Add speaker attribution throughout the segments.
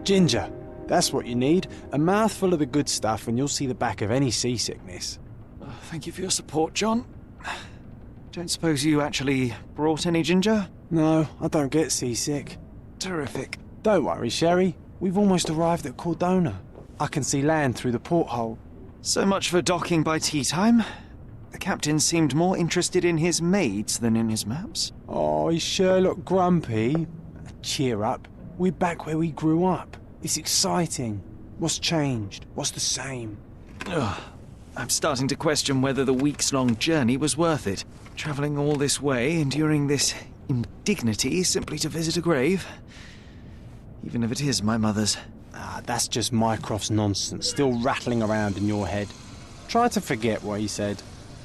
Speaker 1: Ginger. That's what you need. A mouthful of the good stuff and you'll see the back of any seasickness.
Speaker 2: Thank you for your support, John. Don't suppose you actually brought any ginger?
Speaker 1: No, I don't get seasick.
Speaker 2: Terrific.
Speaker 1: Don't worry, Sherry. We've almost arrived at Cordona. I can see land through the porthole.
Speaker 2: So much for docking by tea time. The captain seemed more interested in his maids than in his maps.
Speaker 1: Oh, is Sherlock grumpy? Cheer up. We're back where we grew up. It's exciting. What's changed? What's the same?
Speaker 2: Ugh. I'm starting to question whether the weeks-long journey was worth it. Travelling all this way, enduring this indignity simply to visit a grave. Even if it is my mother's.
Speaker 1: Ah, that's just Mycroft's nonsense, still rattling around in your head. Try to forget what he said.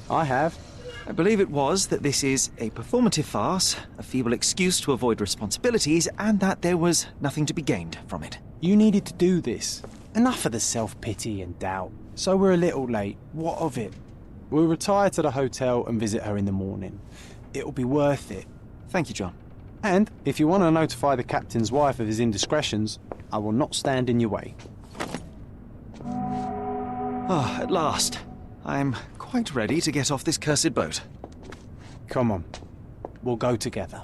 Speaker 1: I have.
Speaker 2: I believe it was that this is a performative farce, a feeble excuse to avoid responsibilities, and that there was nothing to be gained from it.
Speaker 1: You needed to do this. Enough of the self-pity and doubt. So we're a little late. What of it? We'll retire to the hotel and visit her in the morning. It'll be worth it.
Speaker 2: Thank you, John.
Speaker 1: And if you want to notify the captain's wife of his indiscretions, I will not stand in your way.
Speaker 2: Ah, at last. I'm quite ready to get off this cursed boat.
Speaker 1: Come on. We'll go together.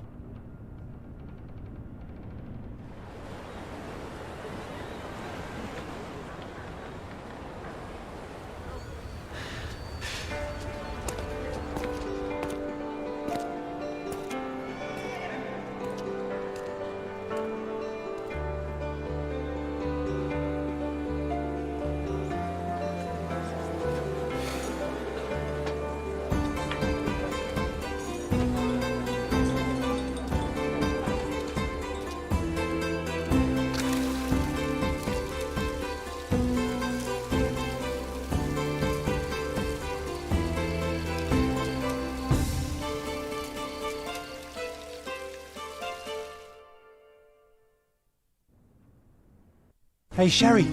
Speaker 1: Hey, Sherry,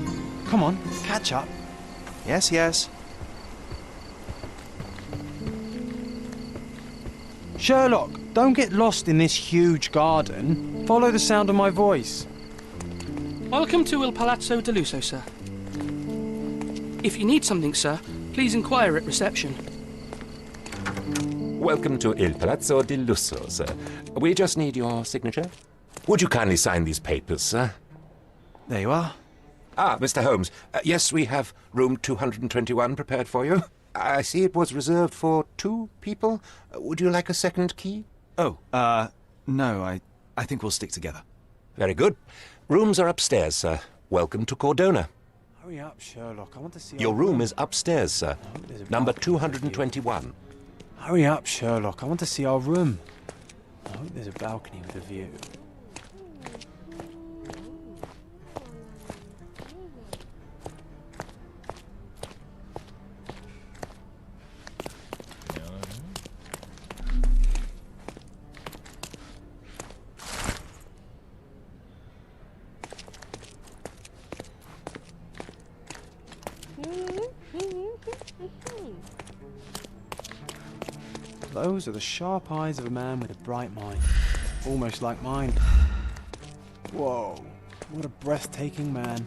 Speaker 1: come on, catch up.
Speaker 2: Yes, yes.
Speaker 1: Sherlock, don't get lost in this huge garden. Follow the sound of my voice.
Speaker 3: Welcome to Il Palazzo de Lusso, sir. If you need something, sir, please inquire at reception.
Speaker 4: Welcome to Il Palazzo di Lusso, sir. We just need your signature. Would you kindly sign these papers, sir?
Speaker 2: There you are.
Speaker 4: Ah, Mr. Holmes. Yes, we have room 221 prepared for you. I see it was reserved for 2 people. Would you like a second key?
Speaker 2: Oh, no, I think we'll stick together.
Speaker 4: Very good. Rooms are upstairs, sir. Welcome to Cordona.
Speaker 1: Hurry up, Sherlock. I want to see
Speaker 4: Your
Speaker 1: our
Speaker 4: room is upstairs, sir. Number
Speaker 1: balcony.
Speaker 4: 221.
Speaker 1: Hurry up, Sherlock. I want to see our room. I hope there's a balcony with a view. Those are the sharp eyes of a man with a bright mind. Almost like mine. Whoa, what a breathtaking man.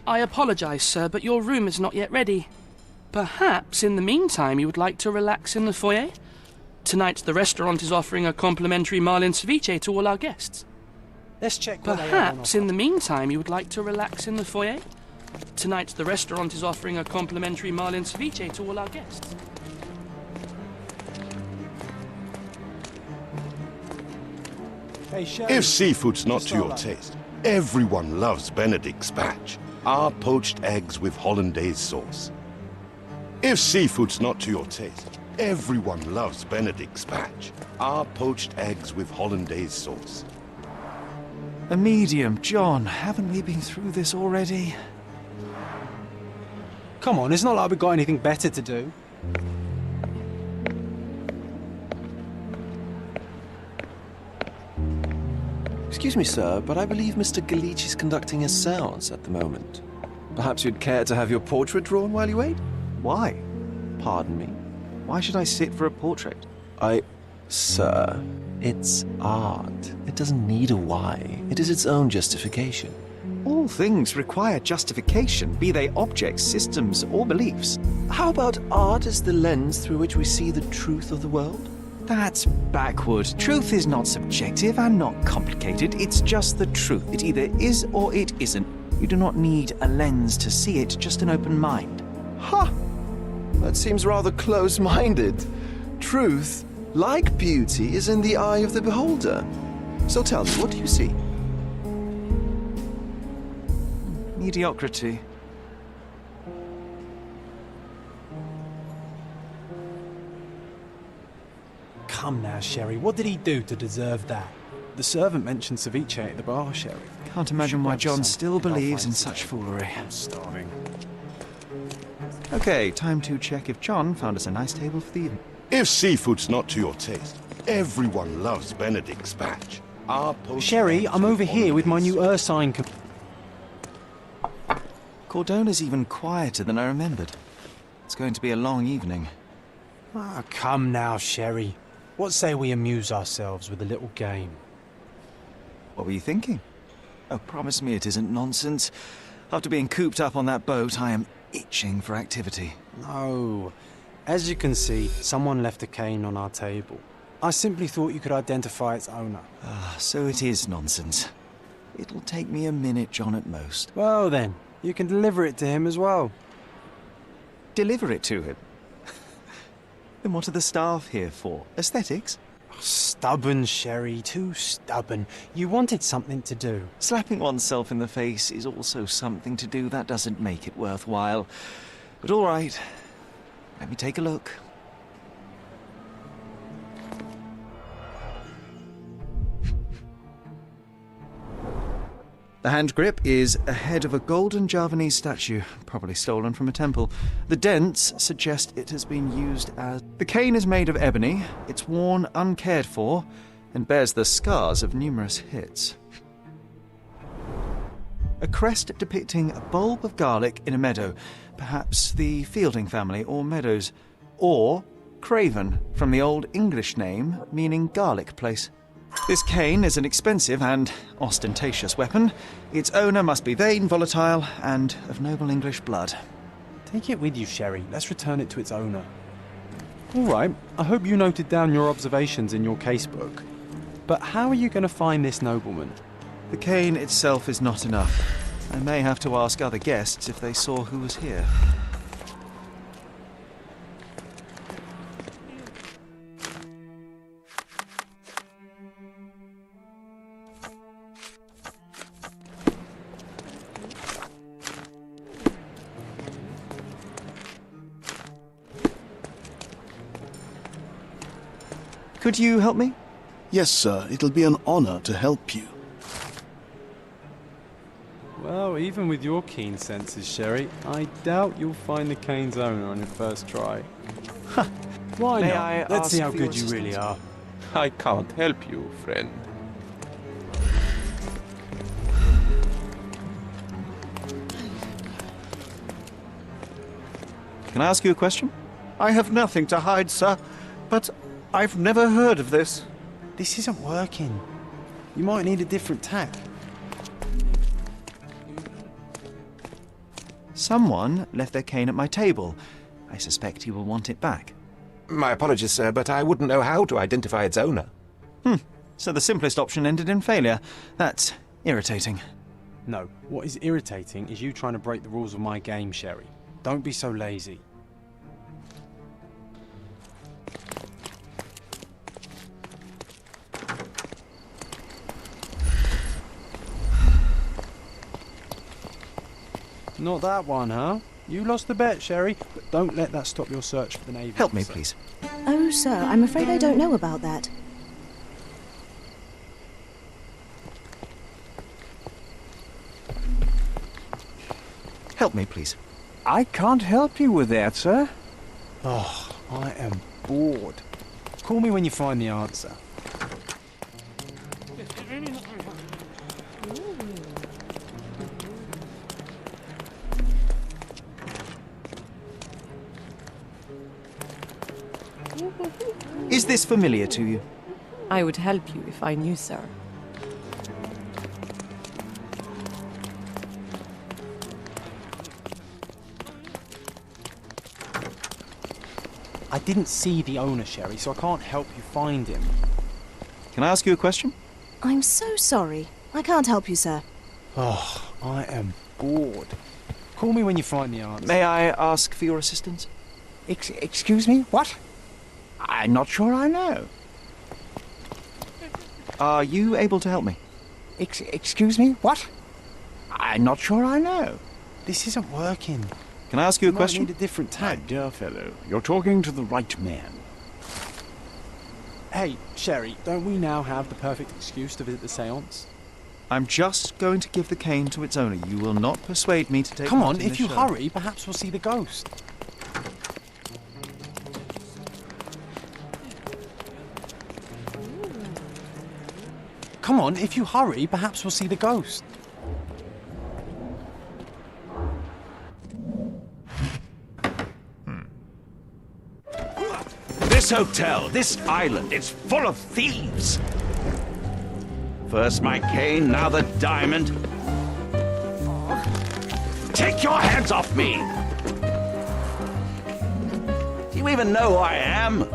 Speaker 3: I apologize, sir, but your room is not yet ready. Perhaps, in the meantime, you would like to relax in the foyer? Tonight, the restaurant is offering a complimentary marlin ceviche to all our guests.
Speaker 1: Let's check what they have on
Speaker 3: Perhaps,
Speaker 1: offer.
Speaker 3: in the meantime, you would like to relax in the foyer? Tonight, the restaurant is offering a complimentary marlin ceviche to all our guests.
Speaker 1: Hey, Sherry,
Speaker 5: If seafood's not to your
Speaker 1: Starlight.
Speaker 5: taste, everyone loves Benedict spatch, our poached eggs with hollandaise sauce. If seafood's not to your taste, everyone loves Benedict spatch, our poached eggs with hollandaise sauce.
Speaker 2: A medium, John. Haven't we been through this already?
Speaker 1: Come on, it's not like we've got anything better to do.
Speaker 6: Excuse me, sir, but I believe Mr. Galich is conducting a séance at the moment. Perhaps you'd care to have your portrait drawn while you wait?
Speaker 2: Why?
Speaker 6: Pardon me?
Speaker 2: Why should I sit for a portrait?
Speaker 6: Sir, it's art. It doesn't need a why. It is its own justification.
Speaker 2: All things require justification, be they objects, systems, or beliefs.
Speaker 6: How about art as the lens through which we see the truth of the world?
Speaker 2: That's backward. Truth is not subjective and not complicated. It's just the truth. It either is or it isn't. You do not need a lens to see it, just an open mind.
Speaker 6: Ha! That seems rather close-minded. Truth, like beauty, is in the eye of the beholder. So tell me, what do you see?
Speaker 2: Mediocrity.
Speaker 1: Come now, Sherry. What did he do to deserve that? The servant mentioned ceviche at the bar, Sherry.
Speaker 2: Can't imagine why John still
Speaker 1: something. I'll
Speaker 2: believes in
Speaker 1: find
Speaker 2: such
Speaker 1: something.
Speaker 2: foolery.
Speaker 1: I'm starving.
Speaker 2: Okay, time to check if John found us a nice table for the evening.
Speaker 5: If seafood's not to your taste, everyone loves Benedict's batch. Our poached
Speaker 1: Sherry,
Speaker 5: eggs
Speaker 1: I'm over here with my
Speaker 5: Hollandaise
Speaker 1: new Ursine.
Speaker 2: Cordona's even quieter than I remembered. It's going to be a long evening.
Speaker 1: Ah, come now, Sherry. What say we amuse ourselves with a little game?
Speaker 2: What were you thinking? Oh, promise me it isn't nonsense. After being cooped up on that boat, I am itching for activity.
Speaker 1: No. As you can see, someone left a cane on our table. I simply thought you could identify its owner.
Speaker 2: Ah, so it is nonsense. It'll take me a minute, John, at most.
Speaker 1: Well then, you can deliver it to him as well.
Speaker 2: Deliver it to him? Then what are the staff here for? Aesthetics?
Speaker 1: Stubborn, Sherry, too stubborn. You wanted something to do.
Speaker 2: Slapping oneself in the face is also something to do. That doesn't make it worthwhile. But all right, let me take a look. The hand grip is a head of a golden Javanese statue, probably stolen from a temple. The dents suggest it has been used as... The cane is made of ebony, it's worn uncared for, and bears the scars of numerous hits. A crest depicting a bulb of garlic in a meadow, perhaps the Fielding family or Meadows, or Craven, from the Old English name meaning garlic place. This cane is an expensive and ostentatious weapon. Its owner must be vain, volatile, and of noble English blood.
Speaker 1: Take it with you, Sherry. Let's return it to its owner. All right, I hope you noted down your observations in your casebook. But how are you going to find this nobleman?
Speaker 2: The cane itself is not enough. I may have to ask other guests if they saw who was here. Could you help me?
Speaker 7: Yes, sir. It'll be an honor to help you.
Speaker 1: Well, even with your keen senses, Sherry, I doubt you'll find the cane's owner on your first try. Why
Speaker 2: May
Speaker 1: not?
Speaker 2: I
Speaker 1: Let's
Speaker 2: ask
Speaker 1: see how
Speaker 2: for your
Speaker 1: good you really
Speaker 2: assistance?
Speaker 1: are.
Speaker 4: I can't help you, friend.
Speaker 2: Can I ask you a question?
Speaker 7: I have nothing to hide, sir, but I've never heard of this.
Speaker 1: This isn't working. You might need a different tack.
Speaker 2: Someone left their cane at my table. I suspect he will want it back.
Speaker 4: My apologies, sir, but I wouldn't know how to identify its owner.
Speaker 2: So the simplest option ended in failure. That's irritating.
Speaker 1: No, what is irritating is you trying to break the rules of my game, Sherry. Don't be so lazy. Not that one, huh? You lost the bet, Sherry, but don't let that stop your search for the Navy.
Speaker 2: Help me,
Speaker 1: officer.
Speaker 2: please.
Speaker 8: Oh, sir, I'm afraid I don't know about that.
Speaker 2: Help me, please.
Speaker 9: I can't help you with that, sir.
Speaker 1: Oh, I am bored. Call me when you find the answer.
Speaker 2: Is this familiar to you?
Speaker 10: I would help you if I knew, sir.
Speaker 1: I didn't see the owner, Sherry, so I can't help you find him.
Speaker 2: Can I ask you a question?
Speaker 8: I'm so sorry. I can't help you, sir.
Speaker 1: Oh, I am bored. Call me when you find the answer.
Speaker 2: May I ask for your assistance?
Speaker 9: Excuse me? What? I'm not sure I know.
Speaker 2: Are you able to help me?
Speaker 9: Excuse me? What? I'm not sure I know.
Speaker 1: This isn't working.
Speaker 2: Can I ask you a
Speaker 1: Might
Speaker 2: question?
Speaker 1: need a different
Speaker 9: My
Speaker 1: tag.
Speaker 9: dear fellow, you're talking to the right man.
Speaker 1: Hey, Sherry, don't we now have the perfect excuse to visit the seance?
Speaker 2: I'm just going to give the cane to its owner. You will not persuade me to take
Speaker 1: Come
Speaker 2: part
Speaker 1: on,
Speaker 2: in
Speaker 1: if
Speaker 2: this
Speaker 1: you
Speaker 2: show.
Speaker 1: hurry, perhaps we'll see the ghost. Come on, if you hurry, perhaps we'll see the ghost.
Speaker 11: This hotel, this island, it's full of thieves. First my cane, now the diamond. Take your hands off me! Do you even know who I am?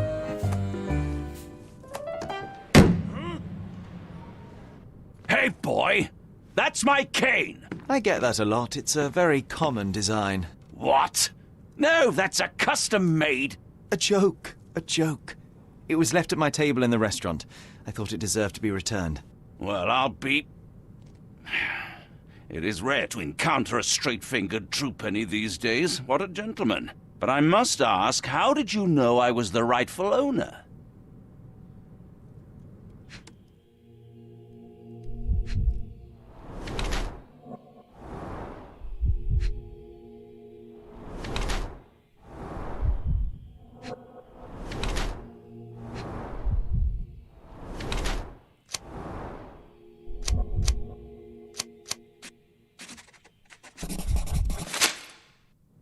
Speaker 11: Hey, boy! That's my cane!
Speaker 2: I get that a lot. It's a very common design.
Speaker 11: What? No, that's a custom-made...
Speaker 2: A joke. A joke. It was left at my table in the restaurant. I thought it deserved to be returned.
Speaker 11: Well, I'll be... It is rare to encounter a straight-fingered true penny these days. What a gentleman. But I must ask, how did you know I was the rightful owner?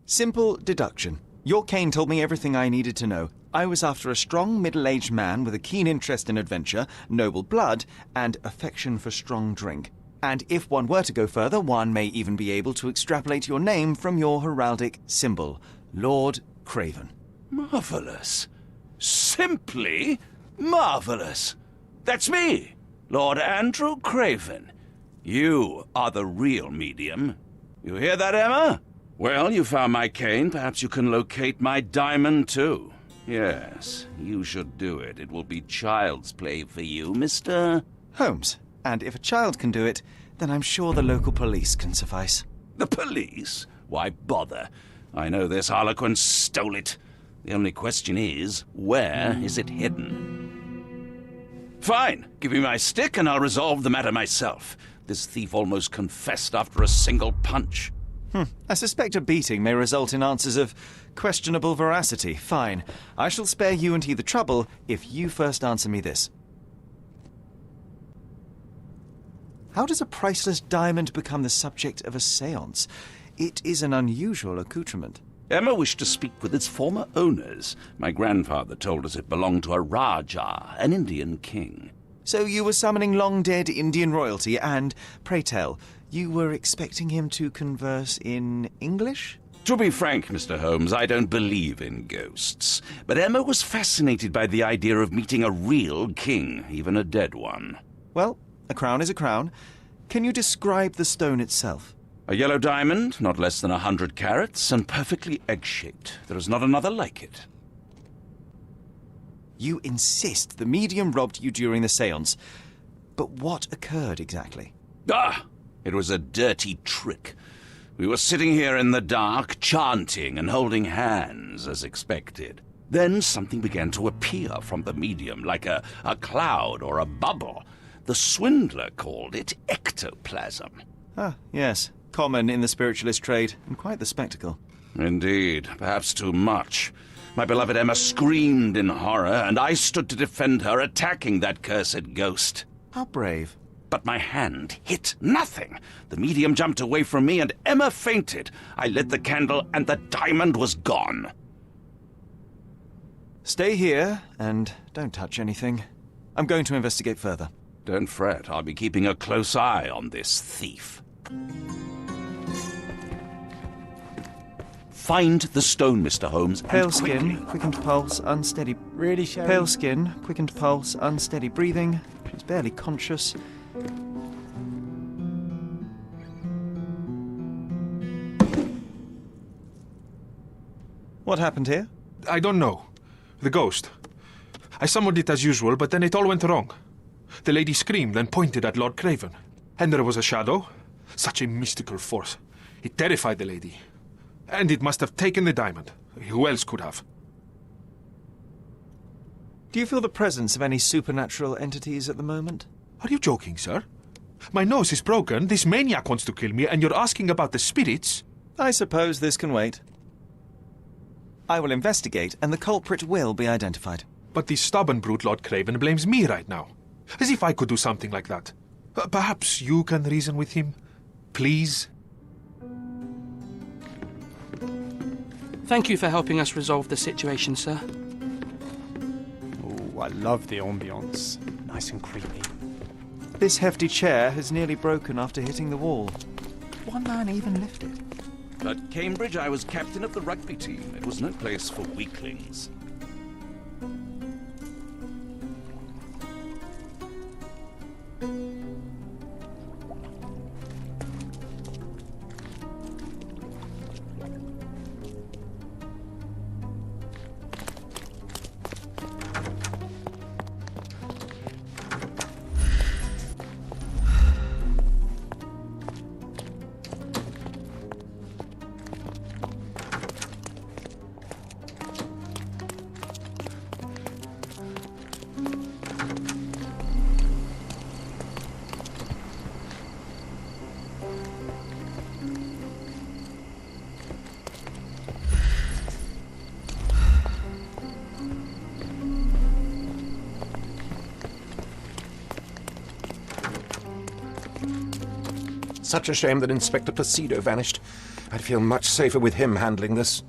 Speaker 2: Simple deduction. Your cane told me everything I needed to know. I was after a strong, middle-aged man with a keen interest in adventure, noble blood, and affection for strong drink. And if one were to go further, one may even be able to extrapolate your name from your heraldic symbol, Lord Craven.
Speaker 11: Marvelous. Simply marvelous. That's me, Lord Andrew Craven. You are the real medium. You hear that, Emma? Well, you found my cane. Perhaps you can locate my diamond, too. Yes, you should do it. It will be child's play for you, Mr.
Speaker 2: Holmes. And if a child can do it, then I'm sure the local police can suffice.
Speaker 11: The police? Why bother? I know this harlequin stole it. The only question is, where is it hidden? Fine. Give me my stick and I'll resolve the matter myself. This thief almost confessed after a single punch.
Speaker 2: I suspect a beating may result in answers of questionable veracity. Fine. I shall spare you and he the trouble if you first answer me this. How does a priceless diamond become the subject of a séance? It is an unusual accoutrement.
Speaker 11: Emma wished to speak with its former owners. My grandfather told us it belonged to a Rajah, an Indian king.
Speaker 2: So you were summoning long-dead Indian royalty and, pray tell, you were expecting him to converse in English?
Speaker 11: To be frank, Mr. Holmes, I don't believe in ghosts. But Emma was fascinated by the idea of meeting a real king, even a dead one.
Speaker 2: Well, a crown is a crown. Can you describe the stone itself?
Speaker 11: A yellow diamond, not less than 100 carats, and perfectly egg-shaped. There is not another like it.
Speaker 2: You insist the medium robbed you during the séance. But what occurred exactly?
Speaker 11: Ah! It was a dirty trick. We were sitting here in the dark, chanting and holding hands, as expected. Then something began to appear from the medium, like a cloud or a bubble. The swindler called it ectoplasm.
Speaker 2: Ah, yes. Common in the spiritualist trade, and quite the spectacle.
Speaker 11: Indeed, perhaps too much. My beloved Emma screamed in horror, and I stood to defend her, attacking that cursed ghost.
Speaker 2: How brave.
Speaker 11: But my hand hit nothing. The medium jumped away from me, and Emma fainted. I lit the candle, and the diamond was gone.
Speaker 2: Stay here and don't touch anything. I'm going to investigate further.
Speaker 11: Don't fret, I'll be keeping a close eye on this thief. Find the stone, Mr. Holmes, and
Speaker 2: Pale
Speaker 11: quickly.
Speaker 2: skin, quickened pulse, unsteady...
Speaker 1: Really, Sherry?
Speaker 2: Pale skin, quickened pulse, unsteady breathing. She's barely conscious. What happened here?
Speaker 12: I don't know. The ghost. I summoned it as usual, but then it all went wrong. The lady screamed and pointed at Lord Craven. And there was a shadow. Such a mystical force. It terrified the lady. And it must have taken the diamond. Who else could have?
Speaker 2: Do you feel the presence of any supernatural entities at the moment?
Speaker 12: Are you joking, sir? My nose is broken, this maniac wants to kill me, and you're asking about the spirits?
Speaker 2: I suppose this can wait. I will investigate, and the culprit will be identified.
Speaker 12: But the stubborn brute Lord Craven blames me right now. As if I could do something like that. Perhaps you can reason with him? Please?
Speaker 3: Thank you for helping us resolve the situation, sir.
Speaker 1: Oh, I love the ambience. Nice and creepy.
Speaker 2: This hefty chair has nearly broken after hitting the wall. One man even lifted.
Speaker 11: At Cambridge, I was captain of the rugby team. It was no place for weaklings.
Speaker 4: Such a shame that Inspector Placido vanished. I'd feel much safer with him handling this.